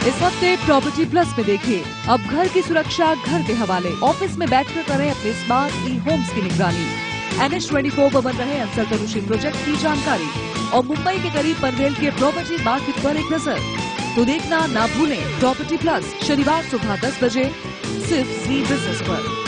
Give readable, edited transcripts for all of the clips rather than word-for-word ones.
इस हफ्ते property plus में देखिए, अब घर की सुरक्षा घर के हवाले। ऑफिस में बैठकर करें अपने स्मार्ट ई होम्स की निगरानी। NH24 पर बन रहे अंसल तनुषी प्रोजेक्ट की जानकारी और मुंबई के करीब पनवेल के प्रॉपर्टी मार्केट पर एक नजर। तो देखना ना भूलें प्रॉपर्टी प्लस, शनिवार सुबह 10 बजे सिर्फ जी बिजनेस पर।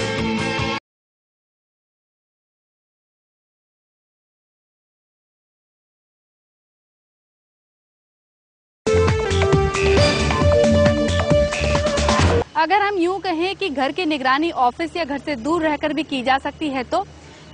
अगर हम यूं कहें कि घर की निगरानी ऑफिस या घर से दूर रहकर भी की जा सकती है तो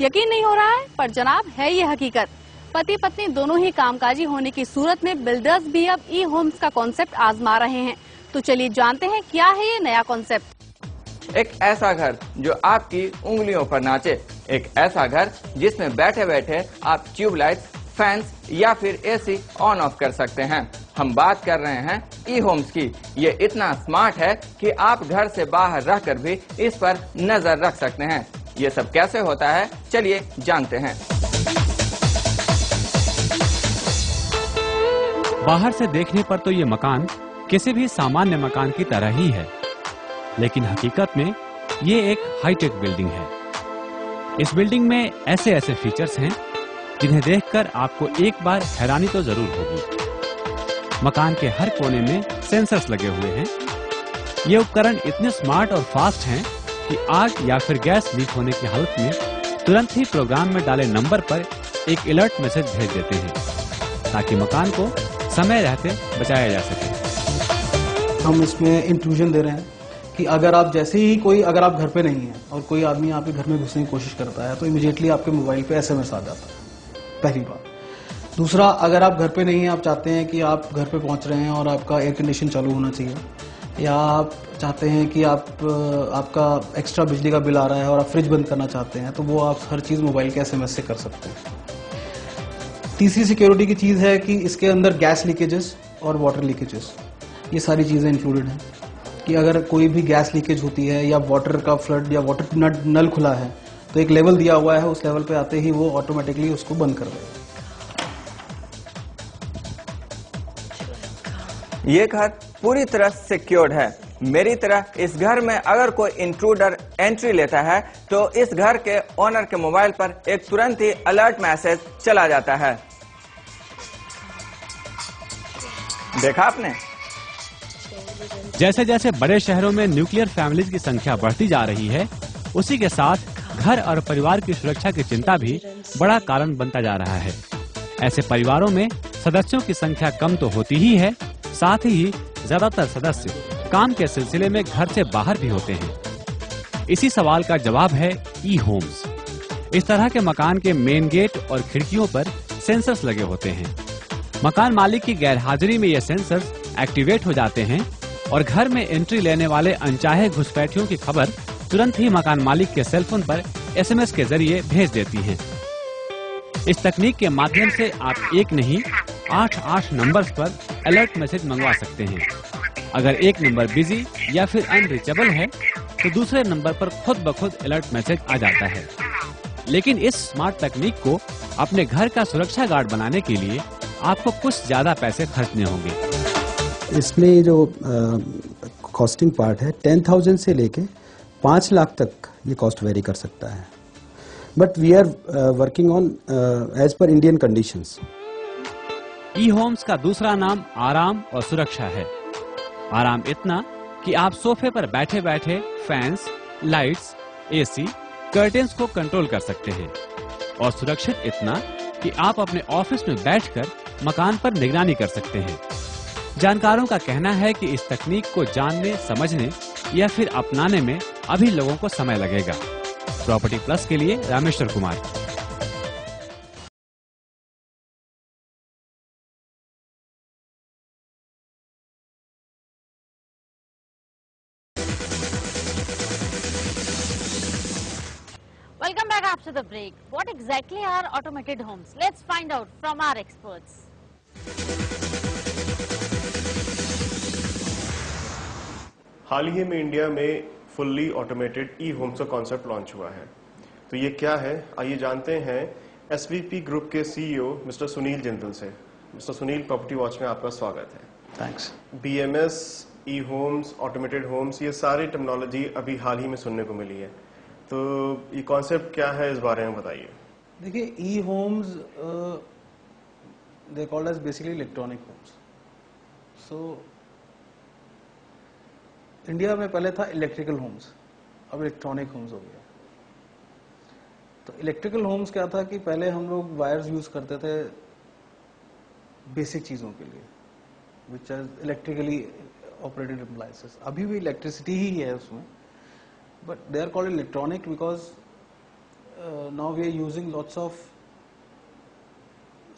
यकीन नहीं हो रहा है, पर जनाब है ये हकीकत। पति पत्नी दोनों ही कामकाजी होने की सूरत में बिल्डर्स भी अब ई होम्स का कॉन्सेप्ट आजमा रहे हैं। तो चलिए जानते हैं क्या है ये नया कॉन्सेप्ट। एक ऐसा घर जो आपकी उंगलियों पर नाचे, एक ऐसा घर जिसमें बैठे बैठे आप ट्यूबलाइट्स, फैंस या फिर एसी ऑन ऑफ कर सकते हैं। हम बात कर रहे हैं ई होम्स की। ये इतना स्मार्ट है कि आप घर से बाहर रहकर भी इस पर नजर रख सकते हैं। ये सब कैसे होता है, चलिए जानते हैं। बाहर से देखने पर तो ये मकान किसी भी सामान्य मकान की तरह ही है, लेकिन हकीकत में ये एक हाईटेक बिल्डिंग है। इस बिल्डिंग में ऐसे ऐसे फीचर्स हैं जिन्हें देखकर आपको एक बार हैरानी तो जरूर होगी। मकान के हर कोने में सेंसर्स लगे हुए हैं। ये उपकरण इतने स्मार्ट और फास्ट हैं कि आग या फिर गैस लीक होने की हालत में तुरंत ही प्रोग्राम में डाले नंबर पर एक अलर्ट मैसेज भेज देते हैं ताकि मकान को समय रहते बचाया जा सके। हम इसमें इंट्रूजन दे रहे हैं कि अगर आप जैसे ही अगर आप घर पे नहीं हैं और कोई आदमी आपके घर में घुसने की कोशिश करता है तो इमीडिएटली आपके मोबाइल पे SMS आ जाता है, पहली बात। दूसरा, अगर आप घर पे नहीं हैं, आप चाहते हैं कि आप घर पे पहुंच रहे हैं और आपका एयर कंडीशन चालू होना चाहिए, या आप चाहते हैं कि आपका एक्स्ट्रा बिजली का बिल आ रहा है और आप फ्रिज बंद करना चाहते हैं, तो वो आप हर चीज़ मोबाइल के SMS से कर सकते हैं। तीसरी सिक्योरिटी की चीज़ है कि इसके अंदर गैस लीकेजेस और वाटर लीकेजेस, ये सारी चीज़ें इंक्लूडेड हैं कि अगर कोई भी गैस लीकेज होती है या वाटर का फ्लड या वाटर नल खुला है तो एक लेवल दिया हुआ है, उस लेवल पे आते ही वो ऑटोमेटिकली उसको बंद कर देगा। ये घर पूरी तरह सिक्योर्ड है। मेरी तरह इस घर में अगर कोई इंट्रूडर एंट्री लेता है तो इस घर के ओनर के मोबाइल पर एक तुरंत ही अलर्ट मैसेज चला जाता है। देखा आपने? जैसे जैसे बड़े शहरों में न्यूक्लियर फैमिलीज की संख्या बढ़ती जा रही है, उसी के साथ घर और परिवार की सुरक्षा की चिंता भी बड़ा कारण बनता जा रहा है। ऐसे परिवारों में सदस्यों की संख्या कम तो होती ही है, साथ ही ज्यादातर सदस्य काम के सिलसिले में घर से बाहर भी होते हैं। इसी सवाल का जवाब है ई होम्स। इस तरह के मकान के मेन गेट और खिड़कियों पर सेंसर्स लगे होते हैं। मकान मालिक की गैरहाजिरी में ये सेंसर्स एक्टिवेट हो जाते हैं और घर में एंट्री लेने वाले अनचाहे घुसपैठियों की खबर तुरंत ही मकान मालिक के सेलफोन पर SMS के जरिए भेज देती हैं। इस तकनीक के माध्यम से आप एक नहीं 8 नंबर्स पर अलर्ट मैसेज मंगवा सकते हैं। अगर एक नंबर बिजी या फिर अनरीचेबल है तो दूसरे नंबर पर खुद ब खुद अलर्ट मैसेज आ जाता है। लेकिन इस स्मार्ट तकनीक को अपने घर का सुरक्षा गार्ड बनाने के लिए आपको कुछ ज्यादा पैसे खर्चने होंगे। इसमें जो कॉस्टिंग पार्ट है 10,000 से लेके 5 लाख तक ये कॉस्ट वेरी कर सकता है, but we are working on as per Indian conditions. E homes का दूसरा नाम आराम और सुरक्षा है। आराम इतना कि आप सोफे पर बैठे बैठे फैंस, लाइट्स, एसी, कर्टेन्स को कंट्रोल कर सकते हैं, और सुरक्षित इतना कि आप अपने ऑफिस में बैठकर मकान पर निगरानी कर सकते हैं। जानकारों का कहना है कि इस तकनीक को जानने, समझने या फिर अपनाने में अभी लोगों को समय लगेगा। प्रॉपर्टी प्लस के लिए Rameshwar Kumar. Welcome back after the break. What exactly are automated homes? Let's find out from our experts. हाल ही में इंडिया में फुल्ली ऑटोमेटेड ई होम्स का कॉन्सेप्ट लॉन्च हुआ है। तो ये क्या है, आइए जानते हैं SVP ग्रुप के CEO मिस्टर सुनील जिंदल से। मिस्टर सुनील, प्रॉपर्टी वॉच में आपका स्वागत है। थैंक्स। BMS ई होम्स, ऑटोमेटेड होम्स, ये सारी टेक्नोलॉजी अभी हाल ही में सुनने को मिली है, तो ये कॉन्सेप्ट क्या है, इस बारे में बताइए। देखिए, e homes they called as basically electronic homes. So India में पहले था इलेक्ट्रिकल होम्स, अब इलेक्ट्रॉनिक होम्स हो गया। तो इलेक्ट्रिकल होम्स क्या था कि पहले हम लोग वायर्स यूज करते थे बेसिक चीजों के लिए, which are electrically operated appliances. अभी भी इलेक्ट्रिसिटी ही है उसमें, but they are called electronic because now we are using lots of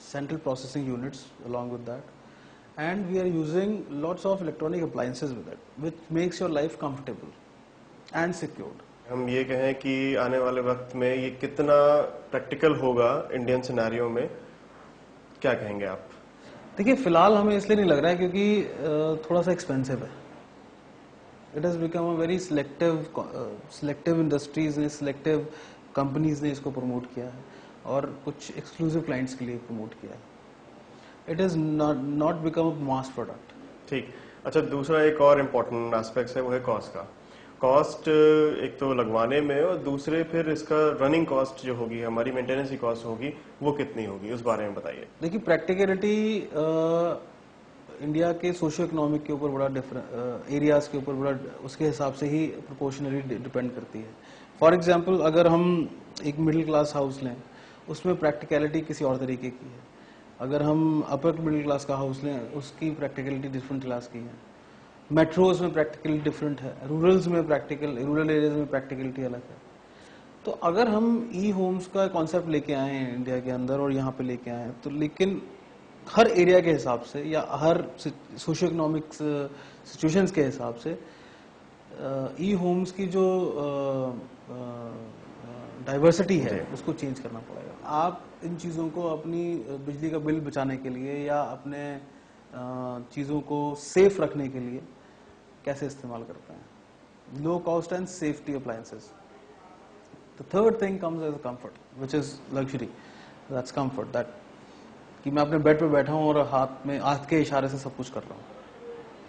central processing units along with that, and we are using lots of electronic appliances with it, which makes your life comfortable and secured. हम ये कहें कि आने वाले वक्त में ये कितना प्रैक्टिकल होगा इंडियन सिनेरियो में, क्या कहेंगे आप? देखिए, फिलहाल हमें इसलिए नहीं लग रहा है क्योंकि थोड़ा सा एक्सपेंसिव है। It has become a very selective industries ने, सिलेक्टिव कंपनीज ने इसको प्रमोट किया है और कुछ एक्सक्लूसिव क्लाइंट्स के लिए प्रमोट किया है। It is not become a mass product. ठीक। अच्छा, दूसरा एक और इम्पोर्टेंट एस्पेक्ट है, वो है कॉस्ट का। कॉस्ट एक तो लगवाने में, और दूसरे फिर इसका रनिंग कॉस्ट जो होगी, हमारी मेंटेनेंस की कॉस्ट होगी, वो कितनी होगी, उस बारे में बताइए। देखिए, प्रैक्टिकलिटी इंडिया के सोशियो इकोनॉमिक के ऊपर बड़ा डिफरेंट, एरियाज के ऊपर बड़ा उसके हिसाब से ही प्रोपोर्शनली डिपेंड करती है। फॉर एग्जाम्पल, अगर हम एक मिडिल क्लास हाउस लें, उसमें प्रैक्टिकलिटी किसी और तरीके की है। अगर हम अपर मिडिल क्लास का हाउस लें, उसकी प्रैक्टिकलिटी डिफरेंट क्लास की है। मेट्रोज में प्रैक्टिकलिटी डिफरेंट है, रूरल एरियाज में प्रैक्टिकलिटी अलग है। तो अगर हम ई होम्स का कॉन्सेप्ट लेके आए हैं इंडिया के अंदर और यहाँ पे लेके आए हैं, तो लेकिन हर एरिया के हिसाब से या हर सोशियो इकोनॉमिक सिचुएशंस के हिसाब से ई होम्स की जो डाइवर्सिटी है उसको चेंज करना पड़ेगा। आप इन चीज़ों को अपनी बिजली का बिल बचाने के लिए या अपने चीज़ों को सेफ रखने के लिए कैसे इस्तेमाल करते हैं। Low cost and safety appliances. The third thing comes as comfort, which is luxury. That's comfort, that कि मैं अपने बेड पे बैठा हूँ और हाथ के इशारे से सब कुछ कर रहा हूँ,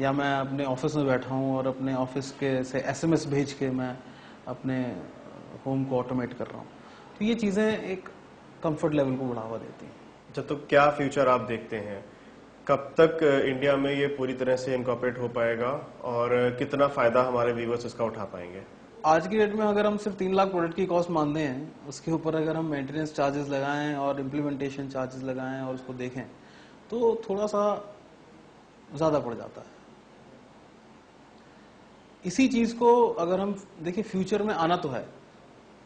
या मैं अपने ऑफिस में बैठा हूँ और अपने ऑफिस के से SMS भेज के मैं अपने होम को ऑटोमेट कर रहा हूँ। तो ये चीज़ें एक कंफर्ट लेवल को बढ़ावा देती हैं। अच्छा, तो क्या फ्यूचर आप देखते हैं, कब तक इंडिया में ये पूरी तरह से इनकॉर्पोरेट हो पाएगा और कितना फायदा हमारे व्यूअर्स इसका उठा पाएंगे? आज की डेट में अगर हम सिर्फ 3 लाख प्रोडक्ट की कॉस्ट मानते हैं, उसके ऊपर अगर हम मेंटेनेंस चार्जेस लगाएं और इम्प्लीमेंटेशन चार्जेस लगाएं और उसको देखें, तो थोड़ा सा ज्यादा पड़ जाता है। इसी चीज को अगर हम देखिए, फ्यूचर में आना तो है,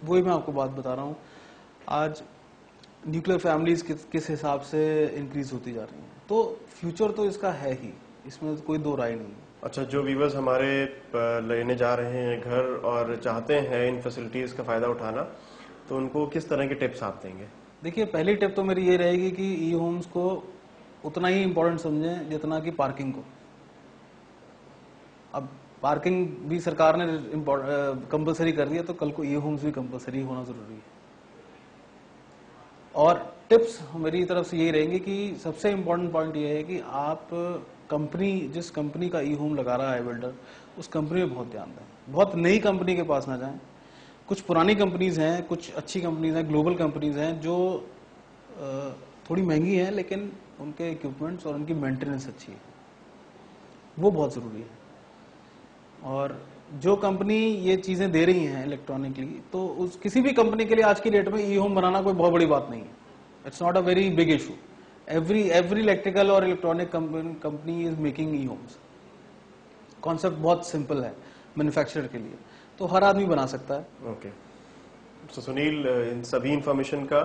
वही मैं आपको बात बता रहा हूँ। आज न्यूक्लियर फैमिलीज किस हिसाब से इंक्रीज होती जा रही हैं, तो फ्यूचर तो इसका है ही, इसमें कोई दो राय नहीं है। अच्छा, जो व्यूअर्स हमारे लेने जा रहे हैं घर और चाहते हैं इन फैसिलिटीज का फायदा उठाना, तो उनको किस तरह के टिप्स आप देंगे? देखिए, पहली टिप तो मेरी ये रहेगी कि ई होम्स को उतना ही इम्पोर्टेंट समझें जितना कि पार्किंग को। अब पार्किंग भी सरकार ने कंपलसरी कर दिया, तो कल को ई होम्स भी कंपलसरी होना जरूरी है। और टिप्स मेरी तरफ से यही रहेंगे कि सबसे इम्पोर्टेंट पॉइंट ये है कि आप जिस कंपनी का ई होम लगा रहा है बिल्डर, उस कंपनी में बहुत ध्यान दें। बहुत नई कंपनी के पास ना जाएं। कुछ पुरानी कंपनीज हैं, कुछ अच्छी कंपनीज हैं, ग्लोबल कंपनीज हैं जो थोड़ी महंगी हैं, लेकिन उनके इक्विपमेंट्स और उनकी मेंटेनेंस अच्छी है, वो बहुत जरूरी है। और जो कंपनी ये चीजें दे रही हैं इलेक्ट्रॉनिकली, तो उस किसी भी कंपनी के लिए आज की डेट में ई होम बनाना कोई बहुत बड़ी बात नहीं है। It's not a very big issue. Every electrical और electronic company is making e homes. Concept बहुत सिंपल है मैन्युफैक्चरर के लिए, तो हर आदमी बना सकता है। ओके, तो सुनील, इन सभी इंफॉर्मेशन का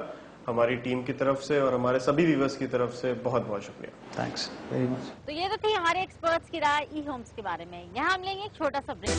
हमारी टीम की तरफ से और हमारे सभी व्यूअर्स की तरफ से बहुत बहुत शुक्रिया। Thanks very much. तो ये तो थी हमारे एक्सपर्ट्स की राय ई होम्स के बारे में। यहाँ हम लेंगे एक छोटा सा ब्रेक।